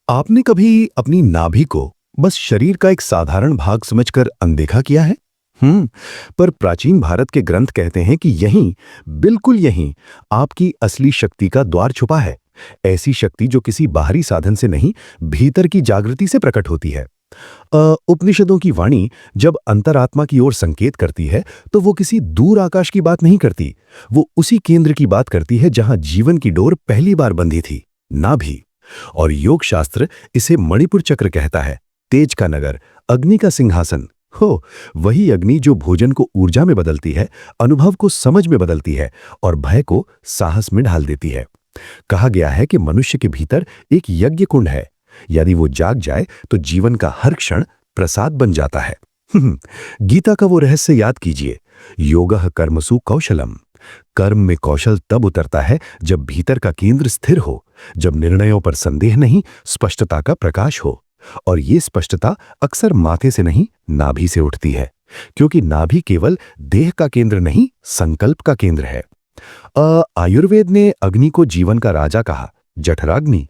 आपने कभी अपनी नाभि को बस शरीर का एक साधारण भाग समझकर अनदेखा किया है? पर प्राचीन भारत के ग्रंथ कहते हैं कि यहीं, बिल्कुल यहीं, आपकी असली शक्ति का द्वार छुपा है। ऐसी शक्ति जो किसी बाहरी साधन से नहीं, भीतर की जागृति से प्रकट होती है। उपनिषदों की वाणी जब अंतरात्मा की ओर संकेत करती है, तो वो किसी दूर आकाश की बात नहीं करती। वो उसी केंद्र की बात करती है जहां जीवन की डोर पहली बार बंधी थी, नाभि। और योग शास्त्र इसे मणिपुर चक्र कहता है, तेज का नगर, अग्नि का सिंहासन। हो, वही अग्नि जो भोजन को ऊर्जा में बदलती है, अनुभव को समझ में बदलती है और भय को साहस में ढाल देती है। कहा गया है कि मनुष्य के भीतर एक यज्ञ कुंड है। यदि वो जाग जाए तो जीवन का हर क्षण प्रसाद बन जाता है। गीता का वो रहस्य याद कीजिए, योगः कर्मसु कौशलम। कर्म में कौशल तब उतरता है जब भीतर का केंद्र स्थिर हो, जब निर्णयों पर संदेह नहीं, स्पष्टता का प्रकाश हो। और ये स्पष्टता अक्सर माथे से नहीं, नाभि से उठती है, क्योंकि नाभि केवल देह का केंद्र नहीं, संकल्प का केंद्र है। आयुर्वेद ने अग्नि को जीवन का राजा कहा, जठराग्नि।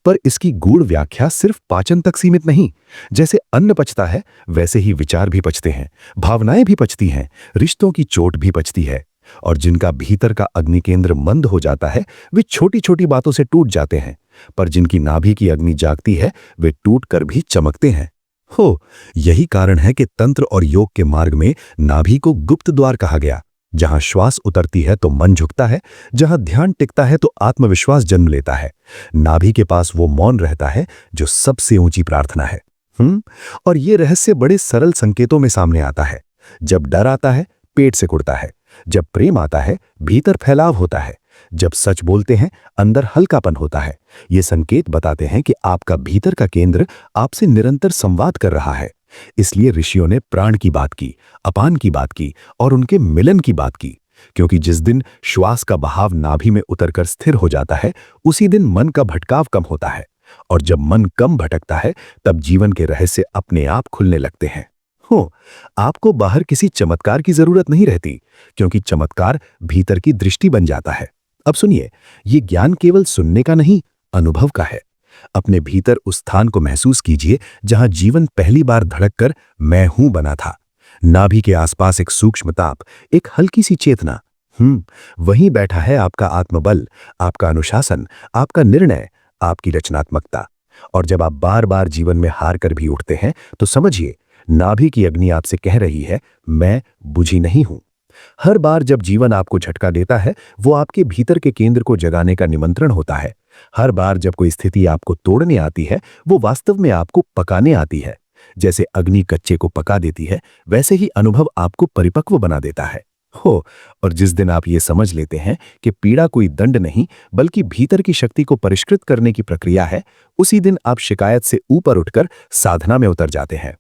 पर इसकी गूढ़ व्याख्या सिर्फ पाचन तक सीमित नहीं। जैसे अन्न पचता है, वैसे ही विचार भी पचते हैं, भावनाएं भी पचती हैं, रिश्तों की चोट भी पचती है। और जिनका भीतर का अग्नि केंद्र मंद हो जाता है, वे छोटी छोटी बातों से टूट जाते हैं। पर जिनकी नाभि की अग्नि जागती है, वे टूट कर भी चमकते हैं। हो, यही कारण है कि तंत्र और योग के मार्ग में नाभि को गुप्त द्वार कहा गया। जहां श्वास उतरती है तो मन झुकता है, जहां ध्यान टिकता है तो आत्मविश्वास जन्म लेता है। नाभि के पास वो मौन रहता है जो सबसे ऊंची प्रार्थना है। और ये रहस्य बड़े सरल संकेतों में सामने आता है। जब डर आता है, पेट से कुड़ता है। जब प्रेम आता है, भीतर फैलाव होता है। जब सच बोलते हैं, अंदर हल्कापन होता है। ये संकेत बताते हैं कि आपका भीतर का केंद्र आपसे निरंतर संवाद कर रहा है। इसलिए ऋषियों ने प्राण की बात की, अपान की बात की और उनके मिलन की बात की। क्योंकि जिस दिन श्वास का बहाव नाभि में उतरकर स्थिर हो जाता है, उसी दिन मन का भटकाव कम होता है। और जब मन कम भटकता है, तब जीवन के रहस्य अपने आप खुलने लगते हैं। हो, आपको बाहर किसी चमत्कार की जरूरत नहीं रहती, क्योंकि चमत्कार भीतर की दृष्टि बन जाता है। अब सुनिए, ये ज्ञान केवल सुनने का नहीं, अनुभव का है। अपने भीतर उस स्थान को महसूस कीजिए जहां जीवन पहली बार धड़ककर मैं हूं बना था। नाभि के आसपास एक सूक्ष्म ताप, एक हल्की सी चेतना। वहीं बैठा है आपका आत्मबल, आपका अनुशासन, आपका निर्णय, आपकी रचनात्मकता। और जब आप बार बार जीवन में हार कर भी उठते हैं, तो समझिए, नाभि की अग्नि आपसे कह रही है, मैं बुझी नहीं हूं। हर बार जब जीवन आपको झटका देता है, वो आपके भीतर के केंद्र को जगाने का निमंत्रण होता है। हर बार जब कोई स्थिति आपको तोड़ने आती है, वो वास्तव में आपको पकाने आती है। जैसे अग्नि कच्चे को पका देती है, वैसे ही अनुभव आपको परिपक्व बना देता है। हो, और जिस दिन आप ये समझ लेते हैं कि पीड़ा कोई दंड नहीं, बल्कि भीतर की शक्ति को परिष्कृत करने की प्रक्रिया है, उसी दिन आप शिकायत से ऊपर उठकर साधना में उतर जाते हैं।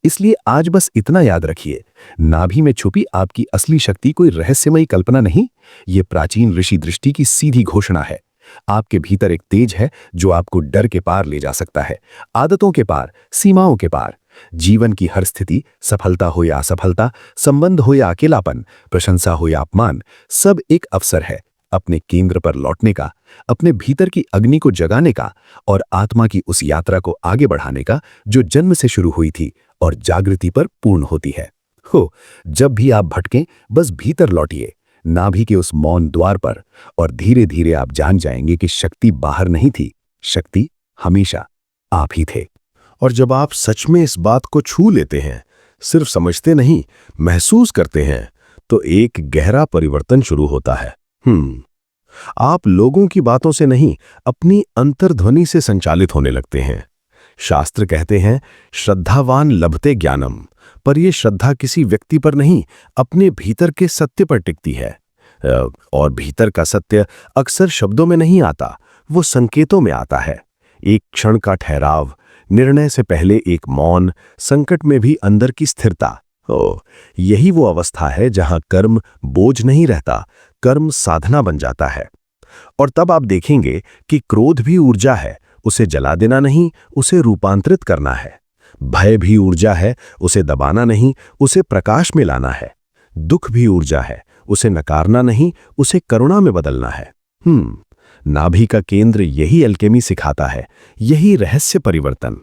इसलिए आज बस इतना याद रखिए, नाभि में छुपी आपकी असली शक्ति कोई रहस्यमयी कल्पना नहीं, ये प्राचीन ऋषि दृष्टि की सीधी घोषणा है। आपके भीतर एक तेज है जो आपको डर के पार ले जा सकता है, आदतों के पार, सीमाओं के पार। जीवन की हर स्थिति, सफलता हो या असफलता, संबंध हो या अकेलापन, प्रशंसा हो या अपमान, सब एक अवसर है अपने केंद्र पर लौटने का, अपने भीतर की अग्नि को जगाने का और आत्मा की उस यात्रा को आगे बढ़ाने का जो जन्म से शुरू हुई थी और जागृति पर पूर्ण होती है। हो, जब भी आप भटकें, बस भीतर लौटिए, नाभि के उस मौन द्वार पर, और धीरे धीरे आप जान जाएंगे कि शक्ति बाहर नहीं थी, शक्ति हमेशा आप ही थे। और जब आप सच में इस बात को छू लेते हैं, सिर्फ समझते नहीं, महसूस करते हैं, तो एक गहरा परिवर्तन शुरू होता है। आप लोगों की बातों से नहीं, अपनी अंतर्ध्वनि से संचालित होने लगते हैं। शास्त्र कहते हैं, श्रद्धावान लभते ज्ञानम। पर यह श्रद्धा किसी व्यक्ति पर नहीं, अपने भीतर के सत्य पर टिकती है। और भीतर का सत्य अक्सर शब्दों में नहीं आता, वो संकेतों में आता है। एक क्षण का ठहराव, निर्णय से पहले एक मौन, संकट में भी अंदर की स्थिरता। यही वो अवस्था है जहां कर्म बोझ नहीं रहता, कर्म साधना बन जाता है। और तब आप देखेंगे कि क्रोध भी ऊर्जा है, उसे जला देना नहीं, उसे रूपांतरित करना है। भय भी ऊर्जा है, उसे दबाना नहीं, उसे प्रकाश में लाना है। दुख भी ऊर्जा है, उसे नकारना नहीं, उसे करुणा में बदलना है। नाभि का केंद्र यही अल्केमी सिखाता है, यही रहस्य परिवर्तन।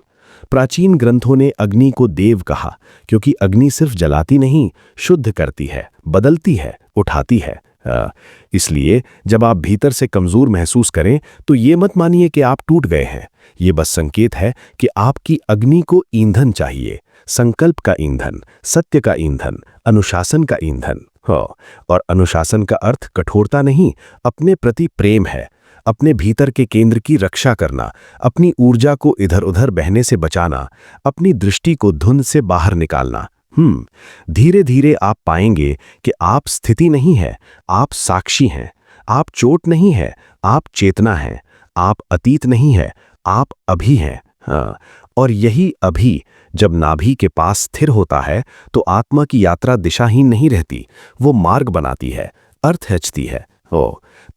प्राचीन ग्रंथों ने अग्नि को देव कहा, क्योंकि अग्नि सिर्फ जलाती नहीं, शुद्ध करती है, बदलती है, उठाती है। इसलिए जब आप भीतर से कमजोर महसूस करें तो ये मत मानिए कि आप टूट गए हैं। ये बस संकेत है कि आपकी अग्नि को ईंधन चाहिए, संकल्प का ईंधन, सत्य का ईंधन, अनुशासन का ईंधन। और अनुशासन का अर्थ कठोरता नहीं, अपने प्रति प्रेम है। अपने भीतर के केंद्र की रक्षा करना, अपनी ऊर्जा को इधर उधर बहने से बचाना, अपनी दृष्टि को धुंध से बाहर निकालना। धीरे धीरे आप पाएंगे कि आप स्थिति नहीं है, आप साक्षी हैं। आप चोट नहीं है, आप चेतना हैं। आप अतीत नहीं है, आप अभी हैं। और यही अभी जब नाभि के पास स्थिर होता है तो आत्मा की यात्रा दिशाहीन नहीं रहती, वो मार्ग बनाती है, अर्थ रचती है।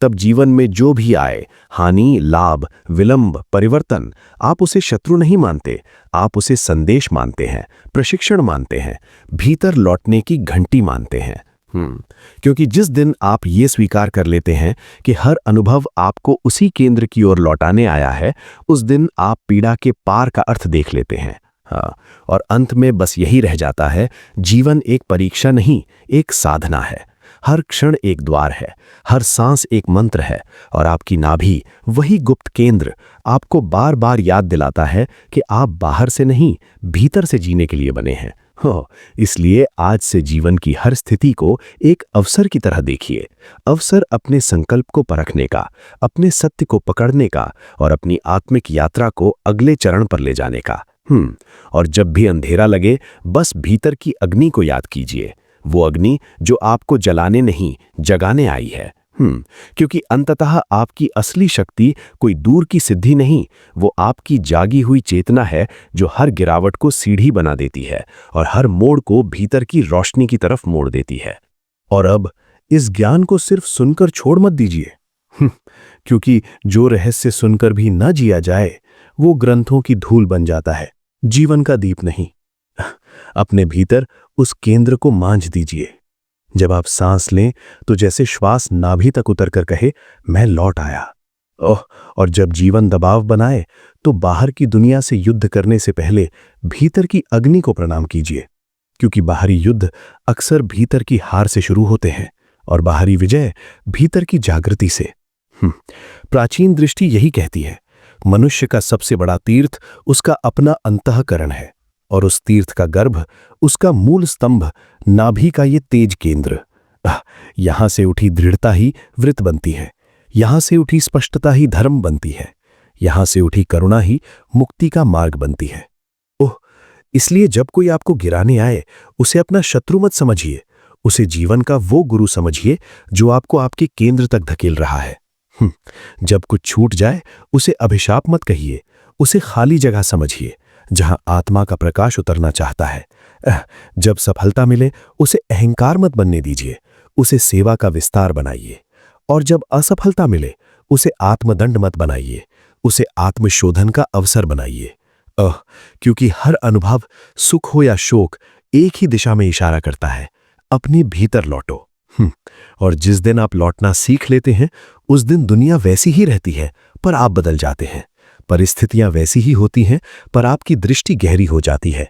तब जीवन में जो भी आए, हानि, लाभ, विलंब, परिवर्तन, आप उसे शत्रु नहीं मानते, आप उसे संदेश मानते हैं, प्रशिक्षण मानते हैं, भीतर लौटने की घंटी मानते हैं। क्योंकि जिस दिन आप ये स्वीकार कर लेते हैं कि हर अनुभव आपको उसी केंद्र की ओर लौटाने आया है, उस दिन आप पीड़ा के पार का अर्थ देख लेते हैं। और अंत में बस यही रह जाता है, जीवन एक परीक्षा नहीं, एक साधना है। हर क्षण एक द्वार है, हर सांस एक मंत्र है, और आपकी नाभि, वही गुप्त केंद्र, आपको बार बार याद दिलाता है कि आप बाहर से नहीं, भीतर से जीने के लिए बने हैं। इसलिए आज से जीवन की हर स्थिति को एक अवसर की तरह देखिए। अवसर अपने संकल्प को परखने का, अपने सत्य को पकड़ने का और अपनी आत्मिक यात्रा को अगले चरण पर ले जाने का। और जब भी अंधेरा लगे, बस भीतर की अग्नि को याद कीजिए, वो अग्नि जो आपको जलाने नहीं, जगाने आई है। क्योंकि अंततः आपकी असली शक्ति कोई दूर की सिद्धि नहीं, वो आपकी जागी हुई चेतना है जो हर गिरावट को सीढ़ी बना देती है और हर मोड़ को भीतर की रोशनी की तरफ मोड़ देती है। और अब इस ज्ञान को सिर्फ सुनकर छोड़ मत दीजिए, क्योंकि जो रहस्य सुनकर भी न जिया जाए वो ग्रंथों की धूल बन जाता है, जीवन का दीप नहीं। अपने भीतर उस केंद्र को मांझ दीजिए। जब आप सांस लें तो जैसे श्वास नाभि तक उतरकर कहे, मैं लौट आया। और जब जीवन दबाव बनाए तो बाहर की दुनिया से युद्ध करने से पहले भीतर की अग्नि को प्रणाम कीजिए, क्योंकि बाहरी युद्ध अक्सर भीतर की हार से शुरू होते हैं और बाहरी विजय भीतर की जागृति से। प्राचीन दृष्टि यही कहती है, मनुष्य का सबसे बड़ा तीर्थ उसका अपना अंतःकरण है, और उस तीर्थ का गर्भ, उसका मूल स्तंभ, नाभि का ये तेज केंद्र। यहां से उठी दृढ़ता ही वृत्त बनती है, यहां से उठी स्पष्टता ही धर्म बनती है, यहां से उठी करुणा ही मुक्ति का मार्ग बनती है। इसलिए जब कोई आपको गिराने आए, उसे अपना शत्रु मत समझिए, उसे जीवन का वो गुरु समझिए जो आपको आपके केंद्र तक धकेल रहा है। जब कुछ छूट जाए, उसे अभिशाप मत कहिए, उसे खाली जगह समझिए जहां आत्मा का प्रकाश उतरना चाहता है। जब सफलता मिले, उसे अहंकार मत बनने दीजिए, उसे सेवा का विस्तार बनाइए। और जब असफलता मिले, उसे आत्मदंड मत बनाइए, उसे आत्मशोधन का अवसर बनाइए। क्योंकि हर अनुभव, सुख हो या शोक, एक ही दिशा में इशारा करता है, अपने भीतर लौटो। और जिस दिन आप लौटना सीख लेते हैं, उस दिन दुनिया वैसी ही रहती है, पर आप बदल जाते हैं। परिस्थितियां वैसी ही होती हैं, पर आपकी दृष्टि गहरी हो जाती है।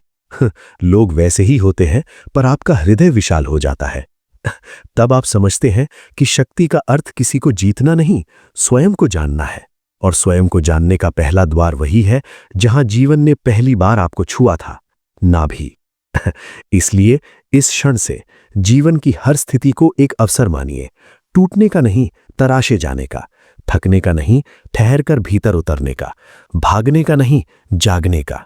लोग वैसे ही होते हैं, पर आपका हृदय विशाल हो जाता है। तब आप समझते हैं कि शक्ति का अर्थ किसी को जीतना नहीं, स्वयं को जानना है। और स्वयं को जानने का पहला द्वार वही है जहां जीवन ने पहली बार आपको छुआ था, नाभि। इसलिए इस क्षण से जीवन की हर स्थिति को एक अवसर मानिए, टूटने का नहीं, तराशे जाने का, थकने का नहीं, ठहर कर भीतर उतरने का, भागने का नहीं, जागने का।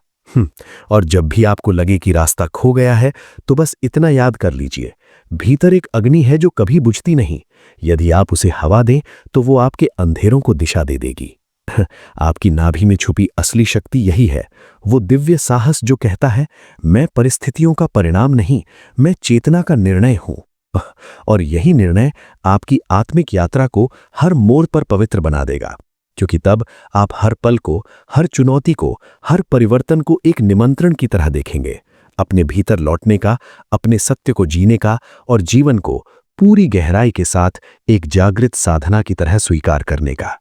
और जब भी आपको लगे कि रास्ता खो गया है, तो बस इतना याद कर लीजिए, भीतर एक अग्नि है जो कभी बुझती नहीं। यदि आप उसे हवा दें तो वो आपके अंधेरों को दिशा दे देगी। आपकी नाभि में छुपी असली शक्ति यही है, वो दिव्य साहस जो कहता है, मैं परिस्थितियों का परिणाम नहीं, मैं चेतना का निर्णय हूं। और यही निर्णय आपकी आत्मिक यात्रा को हर मोड़ पर पवित्र बना देगा, क्योंकि तब आप हर पल को, हर चुनौती को, हर परिवर्तन को एक निमंत्रण की तरह देखेंगे, अपने भीतर लौटने का, अपने सत्य को जीने का और जीवन को पूरी गहराई के साथ एक जागृत साधना की तरह स्वीकार करने का।